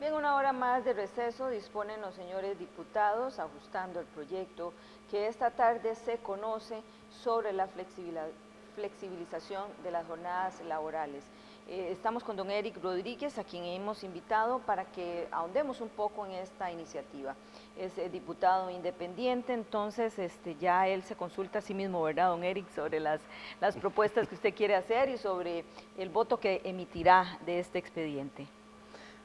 Bien, una hora más de receso disponen los señores diputados, ajustando el proyecto que esta tarde se conoce sobre la flexibilización de las jornadas laborales. Estamos con don Eric Rodríguez, a quien hemos invitado para que ahondemos un poco en esta iniciativa. Es diputado independiente, entonces ya él se consulta a sí mismo, ¿verdad, don Eric?, sobre las propuestas que usted quiere hacer y sobre el voto que emitirá de este expediente.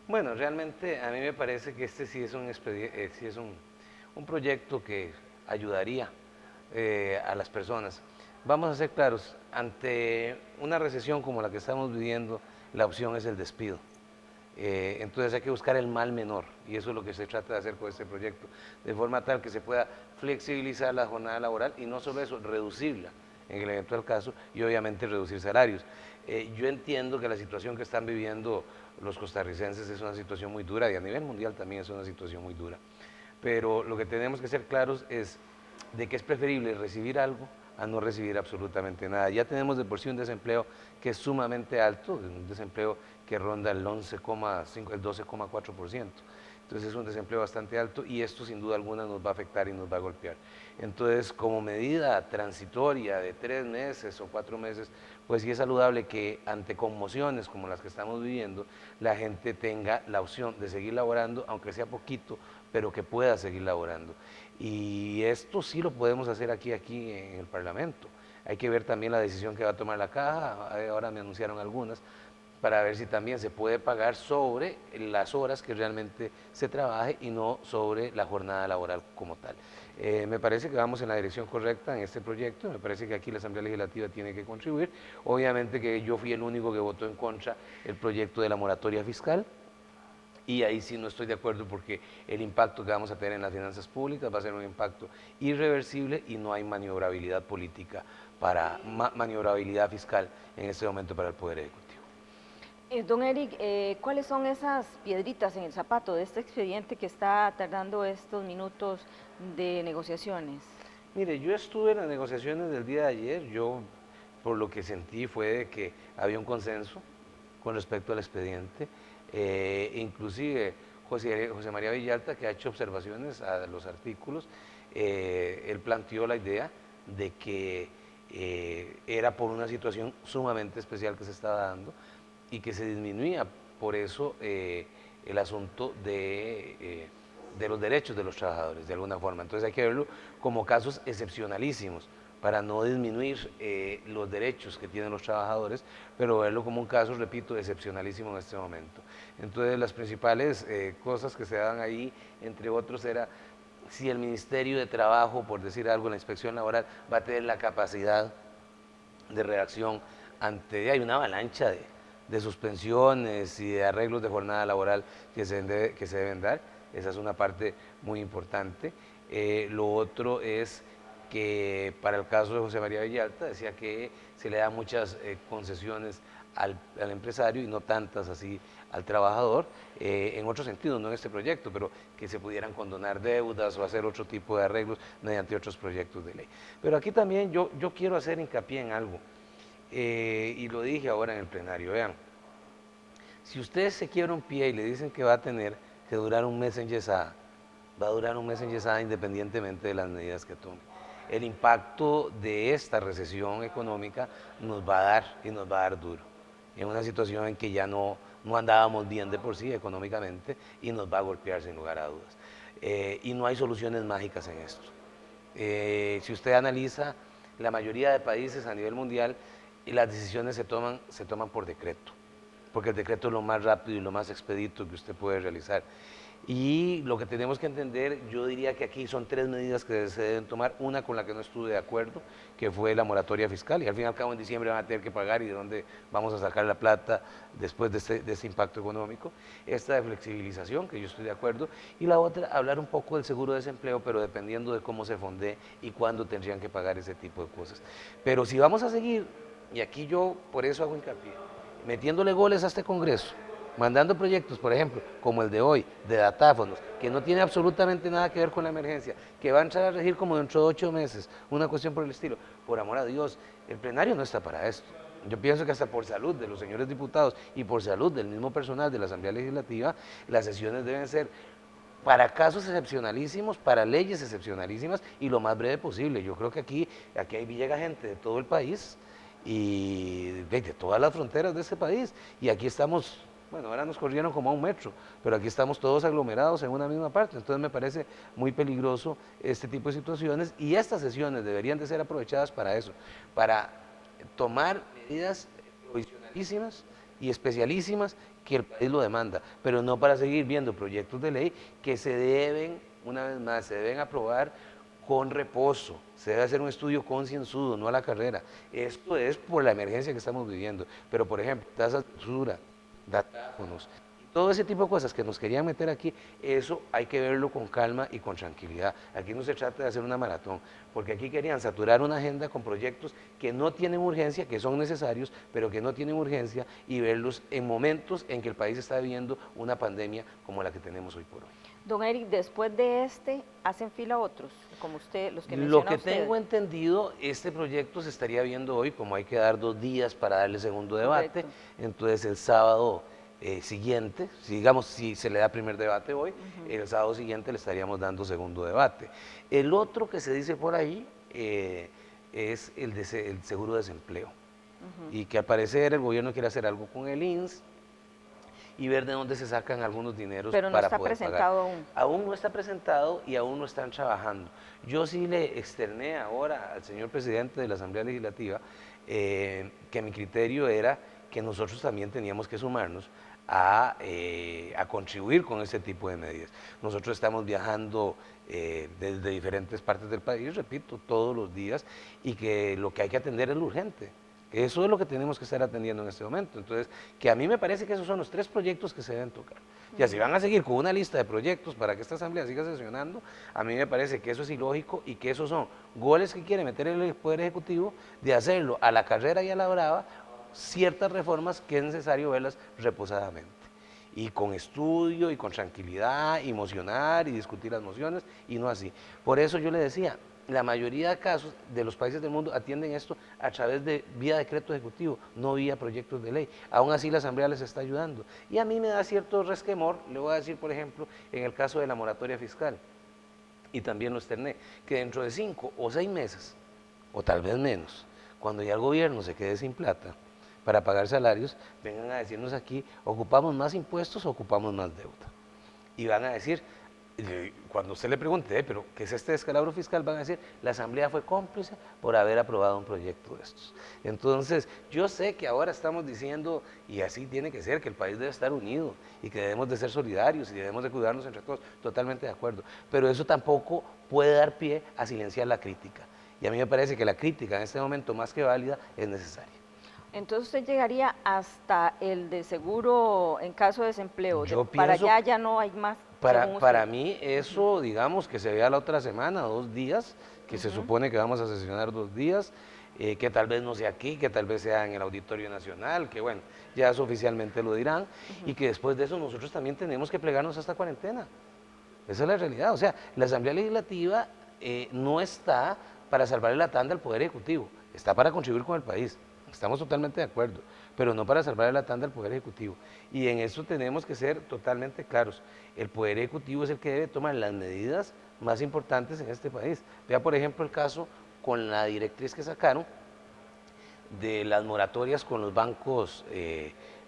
Bueno, realmente a mí me parece que este sí es un proyecto que ayudaría a las personas. Vamos a ser claros, ante una recesión como la que estamos viviendo, la opción es el despido. Entonces hay que buscar el mal menor y eso es lo que se trata de hacer con este proyecto, de forma tal que se pueda flexibilizar la jornada laboral y no solo eso, reducirla en el eventual caso y obviamente reducir salarios. Yo entiendo que la situación que están viviendo los costarricenses es una situación muy dura y a nivel mundial también es una situación muy dura, pero lo que tenemos que ser claros es de que es preferible recibir algo a no recibir absolutamente nada. Ya tenemos de por sí un desempleo que es sumamente alto, un desempleo que ronda el 11,5, el 12,4%. Entonces es un desempleo bastante alto y esto sin duda alguna nos va a afectar y nos va a golpear. Entonces, como medida transitoria de 3 meses o 4 meses, pues sí es saludable que ante conmociones como las que estamos viviendo, la gente tenga la opción de seguir laborando, aunque sea poquito, pero que pueda seguir laborando. Y esto sí lo podemos hacer aquí en el Parlamento. Hay que ver también la decisión que va a tomar la Caja, ahora me anunciaron algunas, para ver si también se puede pagar sobre las horas que realmente se trabaje y no sobre la jornada laboral como tal. Me parece que vamos en la dirección correcta en este proyecto, me parece que aquí la Asamblea Legislativa tiene que contribuir. Obviamente que yo fui el único que votó en contra el proyecto de la moratoria fiscal, y ahí sí no estoy de acuerdo porque el impacto que vamos a tener en las finanzas públicas va a ser un impacto irreversible y no hay maniobrabilidad política maniobrabilidad fiscal en este momento para el Poder Ejecutivo. Don Eric, ¿cuáles son esas piedritas en el zapato de este expediente que está tardando estos minutos de negociaciones? Mire, yo estuve en las negociaciones del día de ayer, yo por lo que sentí fue de que había un consenso con respecto al expediente, inclusive José María Villalta, que ha hecho observaciones a los artículos, él planteó la idea de que era por una situación sumamente especial que se estaba dando y que se disminuía por eso el asunto de los derechos de los trabajadores, de alguna forma. Entonces hay que verlo como casos excepcionalísimos para no disminuir los derechos que tienen los trabajadores, pero verlo como un caso, repito, excepcionalísimo en este momento. Entonces las principales cosas que se dan ahí, entre otros, era si el Ministerio de Trabajo, por decir algo, la inspección laboral, va a tener la capacidad de reacción ante, hay una avalancha de suspensiones y de arreglos de jornada laboral que se deben dar. Esa es una parte muy importante. Lo otro es que para el caso de José María Villalta decía que se le da muchas concesiones al empresario y no tantas así al trabajador, en otro sentido, no en este proyecto, pero que se pudieran condonar deudas o hacer otro tipo de arreglos mediante otros proyectos de ley. Pero aquí también yo quiero hacer hincapié en algo, y lo dije ahora en el plenario, vean, si usted se quiebra un pie y le dicen que va a tener que durar un mes enyesada, va a durar un mes enyesada independientemente de las medidas que tome. El impacto de esta recesión económica nos va a dar y nos va a dar duro, en una situación en que ya no andábamos bien de por sí económicamente y nos va a golpear sin lugar a dudas. Y no hay soluciones mágicas en esto. Si usted analiza la mayoría de países a nivel mundial, las decisiones se toman por decreto, porque el decreto es lo más rápido y lo más expedito que usted puede realizar. Y lo que tenemos que entender, yo diría que aquí son 3 medidas que se deben tomar, una con la que no estuve de acuerdo, que fue la moratoria fiscal, y al fin y al cabo en diciembre van a tener que pagar y de dónde vamos a sacar la plata después de este impacto económico, esta de flexibilización, que yo estoy de acuerdo, y la otra, hablar un poco del seguro de desempleo, pero dependiendo de cómo se fondee y cuándo tendrían que pagar ese tipo de cosas. Pero si vamos a seguir, y aquí yo por eso hago hincapié, metiéndole goles a este Congreso, mandando proyectos, por ejemplo, como el de hoy, de datáfonos, que no tiene absolutamente nada que ver con la emergencia, que va a entrar a regir como dentro de 8 meses, una cuestión por el estilo. Por amor a Dios, el plenario no está para esto. Yo pienso que hasta por salud de los señores diputados y por salud del mismo personal de la Asamblea Legislativa, las sesiones deben ser para casos excepcionalísimos, para leyes excepcionalísimas y lo más breve posible. Yo creo que aquí llega gente de todo el país y de todas las fronteras de este país. Y aquí estamos, bueno, ahora nos corrieron como a un metro, pero aquí estamos todos aglomerados en una misma parte. Entonces me parece muy peligroso este tipo de situaciones y estas sesiones deberían de ser aprovechadas para eso, para tomar medidas provisionalísimas y especialísimas que el país lo demanda, pero no para seguir viendo proyectos de ley que se deben, una vez más, se deben aprobar con reposo, se debe hacer un estudio concienzudo, no a la carrera. Esto es por la emergencia que estamos viviendo, pero por ejemplo, tasas de usura, datáfonos, todo ese tipo de cosas que nos querían meter aquí, eso hay que verlo con calma y con tranquilidad. Aquí no se trata de hacer una maratón, porque aquí querían saturar una agenda con proyectos que no tienen urgencia, que son necesarios, pero que no tienen urgencia, y verlos en momentos en que el país está viviendo una pandemia como la que tenemos hoy por hoy. Don Eric, después de este, ¿hacen fila otros, como usted, los que Lo menciona que usted? tengo entendido, este proyecto se estaría viendo hoy, como hay que dar 2 días para darle segundo debate, Correcto. entonces el sábado siguiente, digamos si se le da primer debate hoy, el sábado siguiente le estaríamos dando segundo debate. El otro que se dice por ahí es el seguro de desempleo, y que al parecer el gobierno quiere hacer algo con el INSS, y ver de dónde se sacan algunos dineros Pero no para está poder pagar. presentado aún. Aún no está presentado y aún no están trabajando. Yo sí le externé ahora al señor presidente de la Asamblea Legislativa que mi criterio era que nosotros también teníamos que sumarnos a contribuir con este tipo de medidas. Nosotros estamos viajando desde diferentes partes del país, repito, todos los días, y que lo que hay que atender es lo urgente. Eso es lo que tenemos que estar atendiendo en este momento. Entonces, que a mí me parece que esos son los 3 proyectos que se deben tocar. Ya si van a seguir con una lista de proyectos para que esta asamblea siga sesionando, a mí me parece que eso es ilógico y que esos son goles que quiere meter el Poder Ejecutivo de hacerlo a la carrera y a la brava ciertas reformas que es necesario verlas reposadamente. Y con estudio y con tranquilidad, y mocionar y discutir las mociones, y no así. Por eso yo le decía, la mayoría de casos de los países del mundo atienden esto a través de vía decreto ejecutivo, no vía proyectos de ley. Aún así la Asamblea les está ayudando. Y a mí me da cierto resquemor, le voy a decir por ejemplo, en el caso de la moratoria fiscal, y también lo externé, que dentro de 5 o 6 meses, o tal vez menos, cuando ya el gobierno se quede sin plata para pagar salarios, vengan a decirnos aquí, ¿ocupamos más impuestos o ocupamos más deuda? Y van a decir, cuando usted le pregunte, pero ¿qué es este descalabro fiscal? Van a decir, la Asamblea fue cómplice por haber aprobado un proyecto de estos. Entonces, yo sé que ahora estamos diciendo, y así tiene que ser, que el país debe estar unido y que debemos de ser solidarios y debemos de cuidarnos entre todos, totalmente de acuerdo. Pero eso tampoco puede dar pie a silenciar la crítica. Y a mí me parece que la crítica en este momento, más que válida, es necesaria. Entonces usted llegaría hasta el de seguro en caso de desempleo. Para Pienso, allá ya no hay más. para mí eso, digamos, que se vea la otra semana, 2 días, que se supone que vamos a sesionar 2 días, que tal vez no sea aquí, que tal vez sea en el Auditorio Nacional, que bueno, ya eso oficialmente lo dirán, y que después de eso nosotros también tenemos que plegarnos a esta cuarentena. Esa es la realidad. O sea, la Asamblea Legislativa no está para salvarle la tanda al Poder Ejecutivo, está para contribuir con el país. Estamos totalmente de acuerdo, pero no para salvarle la tanda al Poder Ejecutivo. Y en eso tenemos que ser totalmente claros. El Poder Ejecutivo es el que debe tomar las medidas más importantes en este país. Vea, por ejemplo, el caso con la directriz que sacaron de las moratorias con los bancos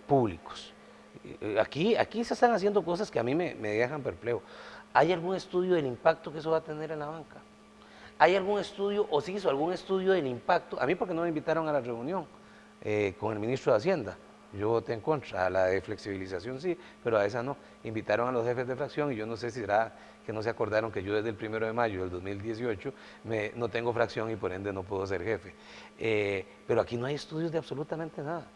públicos. Aquí se están haciendo cosas que a mí me dejan perplejo. ¿Hay algún estudio del impacto que eso va a tener en la banca? ¿Hay algún estudio o se hizo algún estudio del impacto? A mí porque no me invitaron a la reunión con el ministro de Hacienda. Yo voté en contra, a la de flexibilización sí, pero a esa no. Invitaron a los jefes de fracción y yo no sé si será que no se acordaron que yo desde el 1 de mayo del 2018 no tengo fracción y por ende no puedo ser jefe. Pero aquí no hay estudios de absolutamente nada.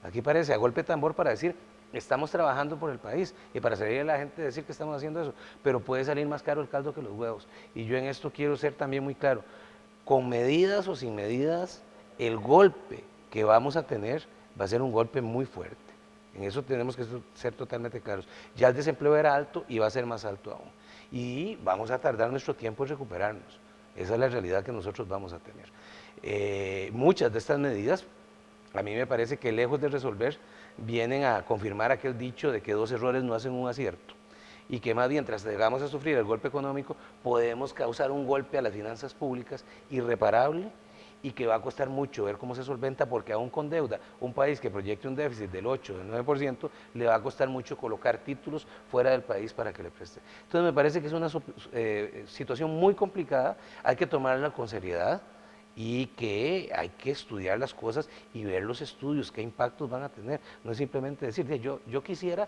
Aquí parece a golpe de tambor para decir, estamos trabajando por el país y para salir a la gente decir que estamos haciendo eso, pero puede salir más caro el caldo que los huevos. Y yo en esto quiero ser también muy claro, con medidas o sin medidas, el golpe que vamos a tener va a ser un golpe muy fuerte. En eso tenemos que ser totalmente claros. Ya el desempleo era alto y va a ser más alto aún. Y vamos a tardar nuestro tiempo en recuperarnos. Esa es la realidad que nosotros vamos a tener. Muchas de estas medidas a mí me parece que lejos de resolver, vienen a confirmar aquel dicho de que 2 errores no hacen un acierto y que más bien tras llegamos a sufrir el golpe económico, podemos causar un golpe a las finanzas públicas irreparable y que va a costar mucho ver cómo se solventa, porque aún con deuda, un país que proyecte un déficit del 8, del 9%, le va a costar mucho colocar títulos fuera del país para que le preste. Entonces me parece que es una situación muy complicada, hay que tomarla con seriedad y que hay que estudiar las cosas y ver los estudios, qué impactos van a tener. No es simplemente decir, yo quisiera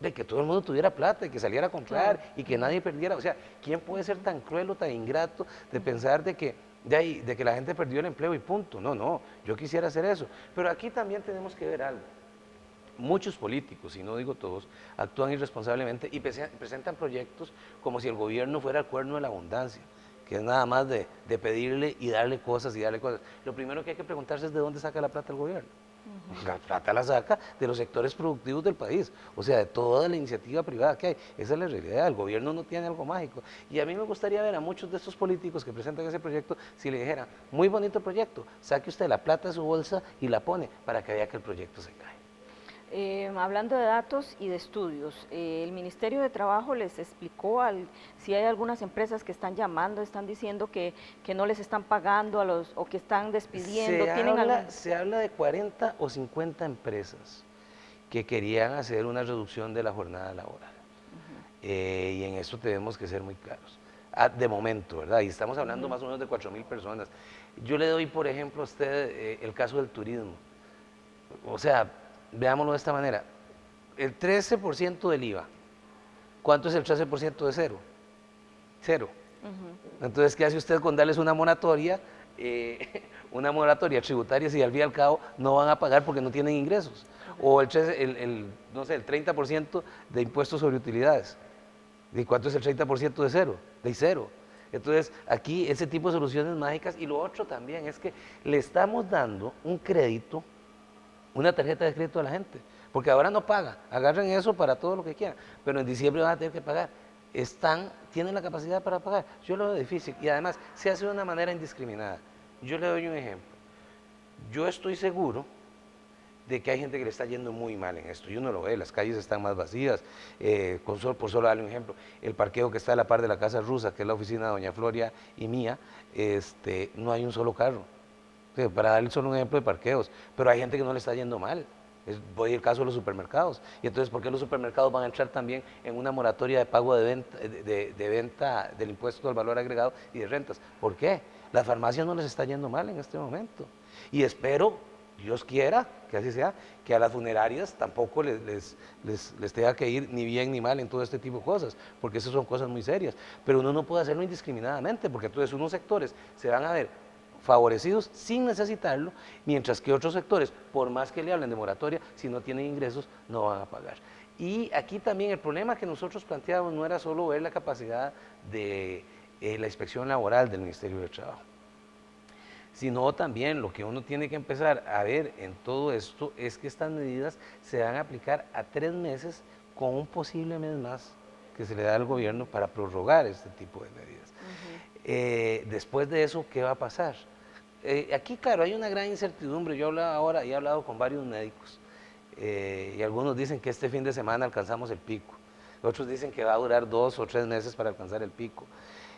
de que todo el mundo tuviera plata y que saliera a comprar Claro. y que nadie perdiera. O sea, ¿quién puede ser tan cruel o tan ingrato de pensar de que la gente perdió el empleo y punto? No, no, yo quisiera hacer eso. Pero aquí también tenemos que ver algo. Muchos políticos, y no digo todos, actúan irresponsablemente y presentan proyectos como si el gobierno fuera el cuerno de la abundancia, que es nada más de pedirle y darle cosas y darle cosas. Lo primero que hay que preguntarse es de dónde saca la plata el gobierno. La plata la saca de los sectores productivos del país, o sea, de toda la iniciativa privada que hay. Esa es la realidad, el gobierno no tiene algo mágico. Y a mí me gustaría ver a muchos de estos políticos que presentan ese proyecto, si le dijeran, muy bonito proyecto, saque usted la plata de su bolsa y la pone para que vea que el proyecto se cae. Hablando de datos y de estudios, el Ministerio de Trabajo les explicó si hay algunas empresas que están llamando, están diciendo que no les están pagando o que están despidiendo. Se habla de 40 o 50 empresas que querían hacer una reducción de la jornada laboral. Y en eso tenemos que ser muy claros. De momento, ¿verdad? Y estamos hablando más o menos de 4.000 personas. Yo le doy, por ejemplo, a usted el caso del turismo. O sea, veámoslo de esta manera. El 13% del IVA, ¿cuánto es el 13% de cero? Cero. Entonces, ¿qué hace usted con darles una moratoria? Una moratoria tributaria si al fin y al cabo no van a pagar porque no tienen ingresos. O no sé, el 30% de impuestos sobre utilidades. ¿Y cuánto es el 30% de cero? De cero. Entonces, aquí ese tipo de soluciones mágicas. Y lo otro también es que le estamos dando un crédito, una tarjeta de crédito a la gente, porque ahora no paga, agarran eso para todo lo que quieran, pero en diciembre van a tener que pagar. Tienen la capacidad para pagar. Yo lo veo difícil y además se hace de una manera indiscriminada. Yo le doy un ejemplo. Yo estoy seguro de que hay gente que le está yendo muy mal en esto, y uno lo ve, las calles están más vacías, por solo darle un ejemplo, el parqueo que está a la par de la Casa Rusa, que es la oficina de doña Floria y mía, no hay un solo carro, para darle solo un ejemplo de parqueos, pero hay gente que no le está yendo mal. Voy al caso de los supermercados. Y entonces, ¿por qué los supermercados van a entrar también en una moratoria de pago de venta del impuesto al valor agregado y de rentas? ¿Por qué? Las farmacias no les está yendo mal en este momento. Y espero, Dios quiera, que así sea, que a las funerarias tampoco les tenga que ir ni bien ni mal en todo este tipo de cosas, porque esas son cosas muy serias. Pero uno no puede hacerlo indiscriminadamente, porque entonces unos sectores se van a ver favorecidos sin necesitarlo, mientras que otros sectores, por más que le hablen de moratoria, si no tienen ingresos, no van a pagar. Y aquí también el problema que nosotros planteábamos no era solo ver la capacidad de la inspección laboral del Ministerio de Trabajo, sino también lo que uno tiene que empezar a ver en todo esto es que estas medidas se van a aplicar a 3 meses con un posible mes más que se le da al gobierno para prorrogar este tipo de medidas. Después de eso, ¿qué va a pasar? Aquí, claro, hay una gran incertidumbre. Yo he hablado con varios médicos y algunos dicen que este fin de semana alcanzamos el pico. Otros dicen que va a durar 2 o 3 meses para alcanzar el pico.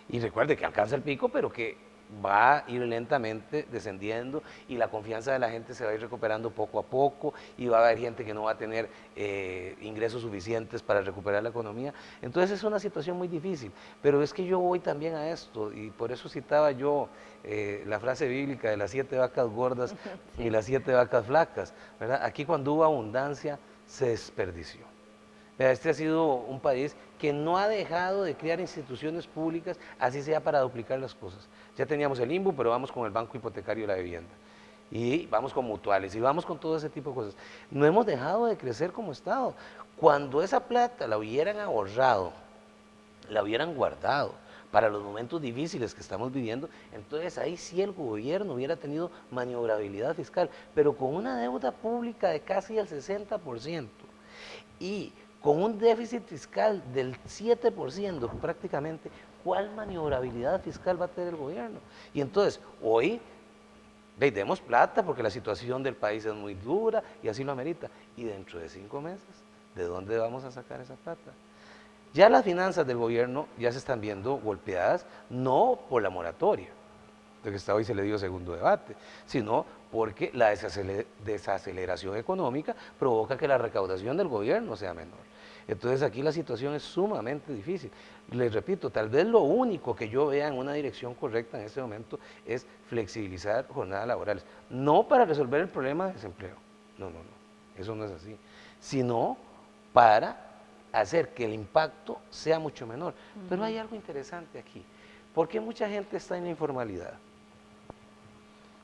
Y recuerde que alcanza el pico, pero que va a ir lentamente descendiendo y la confianza de la gente se va a ir recuperando poco a poco y va a haber gente que no va a tener ingresos suficientes para recuperar la economía. Entonces es una situación muy difícil, pero es que yo voy también a esto y por eso citaba yo la frase bíblica de las 7 vacas gordas sí, y las 7 vacas flacas, ¿verdad? Aquí cuando hubo abundancia se desperdició. Este ha sido un país que no ha dejado de crear instituciones públicas, así sea para duplicar las cosas. Ya teníamos el INBU, pero vamos con el Banco Hipotecario de la Vivienda. Y vamos con mutuales, y vamos con todo ese tipo de cosas. No hemos dejado de crecer como Estado. Cuando esa plata la hubieran ahorrado, la hubieran guardado para los momentos difíciles que estamos viviendo, entonces ahí sí el gobierno hubiera tenido maniobrabilidad fiscal, pero con una deuda pública de casi el 60%. Y con un déficit fiscal del 7% prácticamente, ¿cuál maniobrabilidad fiscal va a tener el gobierno? Y entonces, hoy demos plata porque la situación del país es muy dura y así lo amerita. Y dentro de 5 meses, ¿de dónde vamos a sacar esa plata? Ya las finanzas del gobierno ya se están viendo golpeadas, no por la moratoria, de que está hoy se le dio segundo debate, sino porque la desaceleración económica provoca que la recaudación del gobierno sea menor. Entonces aquí la situación es sumamente difícil. Les repito, tal vez lo único que yo vea en una dirección correcta en este momento es flexibilizar jornadas laborales, no para resolver el problema de desempleo, no, eso no es así, sino para hacer que el impacto sea mucho menor. Pero hay algo interesante aquí, ¿por qué mucha gente está en la informalidad?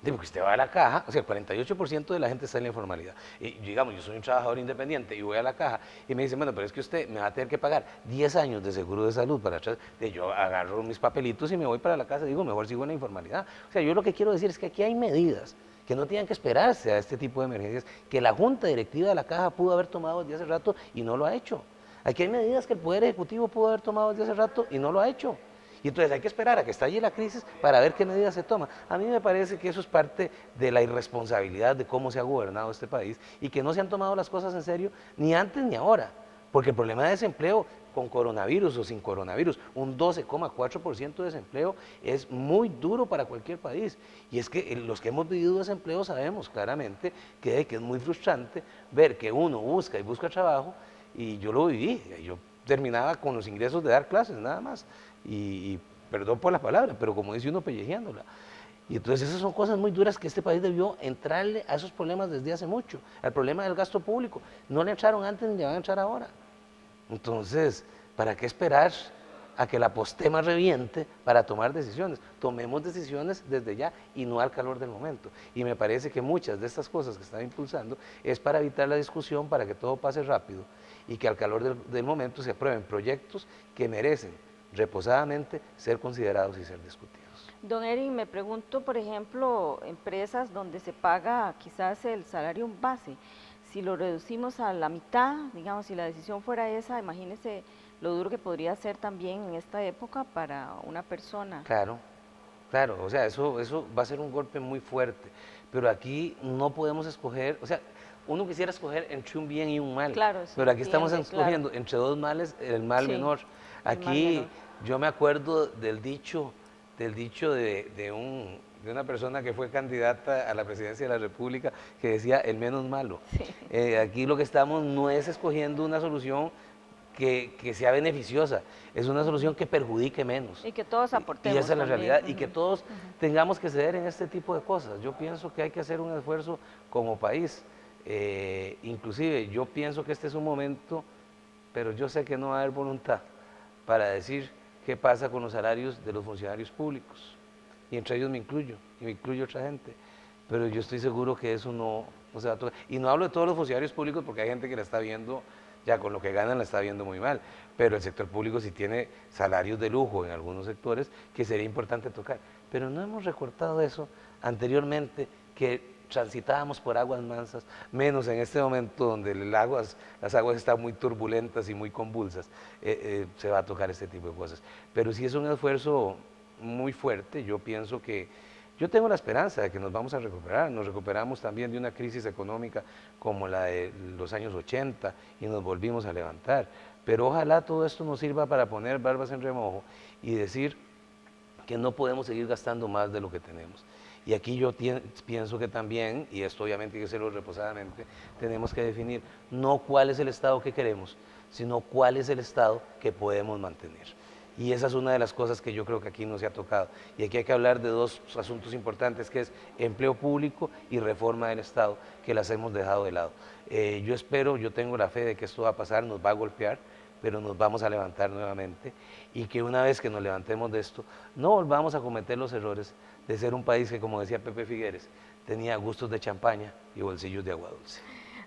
Porque usted va a la caja, o sea, el 48% de la gente está en la informalidad. Y digamos, yo soy un trabajador independiente y voy a la caja y me dicen, bueno, pero es que usted me va a tener que pagar 10 años de seguro de salud para atrás. Yo agarro mis papelitos y me voy para la casa y digo, mejor sigo en la informalidad. O sea, yo lo que quiero decir es que aquí hay medidas que no tienen que esperarse a este tipo de emergencias, que la Junta Directiva de la Caja pudo haber tomado desde hace rato y no lo ha hecho. Aquí hay medidas que el Poder Ejecutivo pudo haber tomado desde hace rato y no lo ha hecho. Y entonces hay que esperar a que estalle la crisis para ver qué medidas se toman. A mí me parece que eso es parte de la irresponsabilidad de cómo se ha gobernado este país y que no se han tomado las cosas en serio ni antes ni ahora. Porque el problema de desempleo con coronavirus o sin coronavirus, un 12,4% de desempleo es muy duro para cualquier país. Y es que los que hemos vivido desempleo sabemos claramente que es muy frustrante ver que uno busca y busca trabajo, y yo lo viví, yo terminaba con los ingresos de dar clases nada más, y perdón por la palabra, pero como dice uno, pellejeándola. Y entonces esas son cosas muy duras que este país debió entrarle a esos problemas desde hace mucho. El problema del gasto público, no le entraron antes ni le van a entrar ahora. Entonces, ¿para qué esperar a que la postema reviente para tomar decisiones? Tomemos decisiones desde ya y no al calor del momento. Y me parece que muchas de estas cosas que están impulsando es para evitar la discusión, para que todo pase rápido y que al calor del momento se aprueben proyectos que merecen reposadamente ser considerados y ser discutidos. Don Eric, me pregunto, por ejemplo, empresas donde se paga quizás el salario base, si lo reducimos a la mitad, digamos, si la decisión fuera esa, imagínese lo duro que podría ser también en esta época para una persona. Claro, claro, o sea, eso va a ser un golpe muy fuerte, pero aquí no podemos escoger, o sea, uno quisiera escoger entre un bien y un mal, Claro, se pero aquí estamos entiende, claro. escogiendo entre dos males el mal Sí, menor. el mal Aquí menor. yo me acuerdo del dicho de una persona que fue candidata a la presidencia de la República que decía el menos malo. Sí. Aquí lo que estamos no es escogiendo una solución que sea beneficiosa, es una solución que perjudique menos. Y que todos Y aportemos esa es la también. realidad, y que todos tengamos que ceder en este tipo de cosas. Yo pienso que hay que hacer un esfuerzo como país. Inclusive yo pienso que este es un momento, pero yo sé que no va a haber voluntad para decir qué pasa con los salarios de los funcionarios públicos. Y entre ellos me incluyo, y me incluyo otra gente. Pero yo estoy seguro que eso no se va a tocar. Y no hablo de todos los funcionarios públicos porque hay gente que la está viendo, ya con lo que ganan la está viendo muy mal. Pero el sector público sí tiene salarios de lujo en algunos sectores que sería importante tocar. Pero no hemos recortado eso anteriormente, que transitábamos por aguas mansas, menos en este momento donde las aguas están muy turbulentas y muy convulsas, se va a tocar este tipo de cosas. Pero sí es un esfuerzo muy fuerte. Yo pienso que, yo tengo la esperanza de que nos vamos a recuperar. Nos recuperamos también de una crisis económica como la de los años 80 y nos volvimos a levantar. Pero ojalá todo esto nos sirva para poner barbas en remojo y decir que no podemos seguir gastando más de lo que tenemos. Y aquí yo pienso que también, y esto obviamente hay que hacerlo reposadamente, tenemos que definir no cuál es el Estado que queremos, sino cuál es el Estado que podemos mantener. Y esa es una de las cosas que yo creo que aquí no se ha tocado. Y aquí hay que hablar de dos asuntos importantes, que es empleo público y reforma del Estado, que las hemos dejado de lado. Yo espero, yo tengo la fe de que esto va a pasar, nos va a golpear, pero nos vamos a levantar nuevamente, y que una vez que nos levantemos de esto, no volvamos a cometer los errores de ser un país que, como decía Pepe Figueres, tenía gustos de champaña y bolsillos de agua dulce.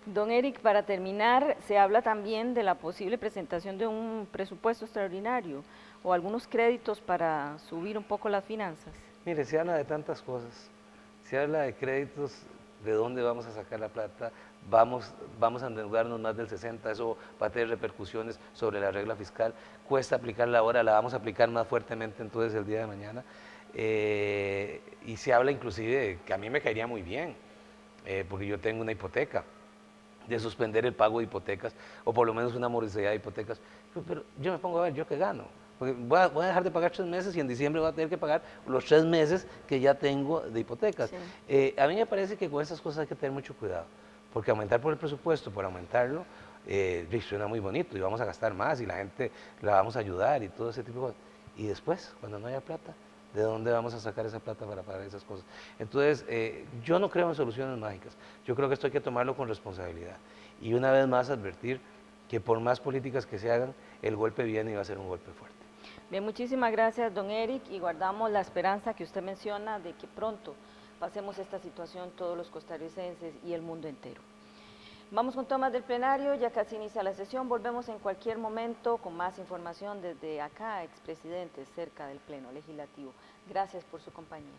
Don Eric, para terminar, se habla también de la posible presentación de un presupuesto extraordinario o algunos créditos para subir un poco las finanzas. Mire, se habla de tantas cosas, se habla de créditos, de dónde vamos a sacar la plata, vamos a endeudarnos más del 60%, eso va a tener repercusiones sobre la regla fiscal, cuesta aplicarla ahora, la vamos a aplicar más fuertemente entonces el día de mañana. y se habla inclusive de que a mí me caería muy bien, porque yo tengo una hipoteca, de suspender el pago de hipotecas, o por lo menos una morosidad de hipotecas. Pero yo me pongo a ver, ¿yo qué gano? Porque voy a dejar de pagar 3 meses y en diciembre voy a tener que pagar los 3 meses que ya tengo de hipotecas. Sí. A mí me parece que con esas cosas hay que tener mucho cuidado, porque aumentar por el presupuesto, por aumentarlo, suena muy bonito y vamos a gastar más y la gente la vamos a ayudar y todo ese tipo de cosas. Y después, cuando no haya plata, ¿de dónde vamos a sacar esa plata para pagar esas cosas? Entonces, yo no creo en soluciones mágicas. Yo creo que esto hay que tomarlo con responsabilidad. Y una vez más advertir que por más políticas que se hagan, el golpe viene y va a ser un golpe fuerte. Bien, muchísimas gracias, don Eric, y guardamos la esperanza que usted menciona de que pronto pasemos esta situación todos los costarricenses y el mundo entero. Vamos con temas del plenario, ya casi inicia la sesión, volvemos en cualquier momento con más información desde acá, expresidentes, cerca del Pleno Legislativo. Gracias por su compañía.